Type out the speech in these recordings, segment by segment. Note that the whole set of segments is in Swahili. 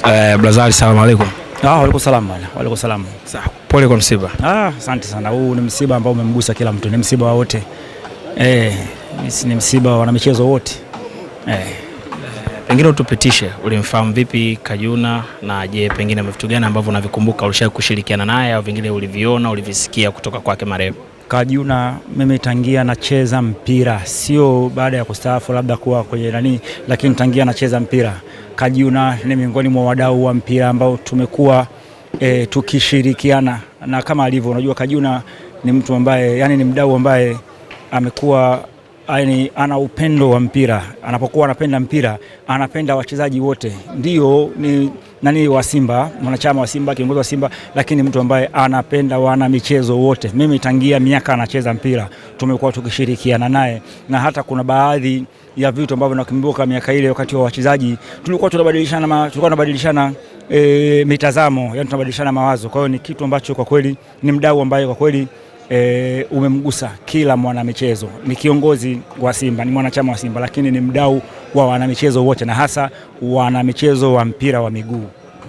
Blazali, salamu alaikum. Walaikum salaam bwana. Walaikum salaam. Sawa. Pole kwa msiba. Asante sana. Huu ni msiba ambao umemgusa kila mtu. Ni msiba wa wote. Ni msiba wa wanamichezo wote. Pengine utupitishe, ulimfahamu vipi Kajuna, na je, pengine vitu gani ambavyo unavikumbuka ulishawahi kushirikiana naye au vingine uliviona, ulivisikia kutoka kwake marehemu? Kajuna mimi tangia nacheza mpira, sio baada ya kustaafu labda kuwa kwenye nani, lakini tangia nacheza mpira. Kajuna ni miongoni mwa wadau wa mpira ambao tumekuwa tukishirikiana, na kama alivyo, unajua Kajuna ni mtu ambaye yani ni mdau ambaye amekuwa ana upendo wa mpira. Anapokuwa anapenda mpira, anapenda wachezaji wote. Ndio ni wa Simba, mwanachama wa Simba, kiongozi wa Simba, lakini mtu ambaye anapenda wana michezo wote. Mimi tangia miaka anacheza mpira tumekuwa tukishirikiana naye, na hata kuna baadhi ya vitu ambavyo nakumbuka miaka ile wakati wa wachezaji tulikuwa tunabadilishana mitazamo, yani tunabadilishana mawazo. Kwa hiyo ni kitu ambacho kwa kweli ni mdau ambaye kwa kweli umemgusa kila mwanamichezo. Ni kiongozi wa Simba, ni mwanachama wa Simba, lakini ni mdau wa wanamichezo wote, na hasa wanamichezo wa mpira wa miguu.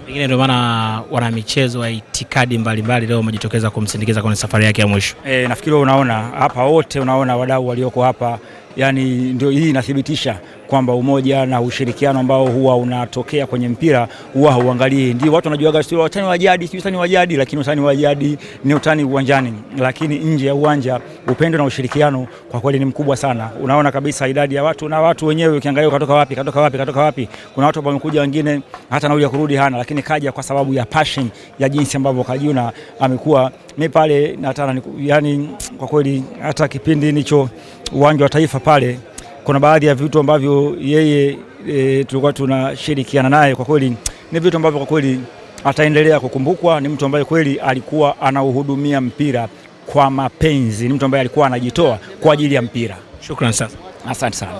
Pengine ndio maana wanamichezo wa itikadi mbalimbali leo wamejitokeza kumsindikiza kwenye safari yake ya mwisho. Nafikiri unaona hapa wote, unaona wadau walioko hapa, yani ndio hii inathibitisha kwamba umoja na ushirikiano ambao huwa unatokea kwenye mpira huwa hauangalii. Ndio watu wanajuaga sio watani wa jadi, lakini utani wa jadi ni utani uwanjani, lakini nje ya uwanja upendo na ushirikiano kwa kweli ni mkubwa sana. Unaona kabisa idadi ya watu, na watu wenyewe ukiangalia katoka wapi. Kuna watu ambao wamekuja, wengine hata nauli ya kurudi hana, lakini kaja kwa sababu ya passion ya jinsi ambavyo Kajuna amekuwa. Mimi pale nataka yani kwa kweli hata kipindi nicho uwanja wa Taifa pale, kuna baadhi ya vitu ambavyo yeye tulikuwa tunashirikiana naye, kwa kweli ni vitu ambavyo kwa kweli ataendelea kukumbukwa. Ni mtu ambaye kweli alikuwa anauhudumia mpira kwa mapenzi, ni mtu ambaye alikuwa anajitoa kwa ajili ya mpira. Shukrani sana. Asante sana.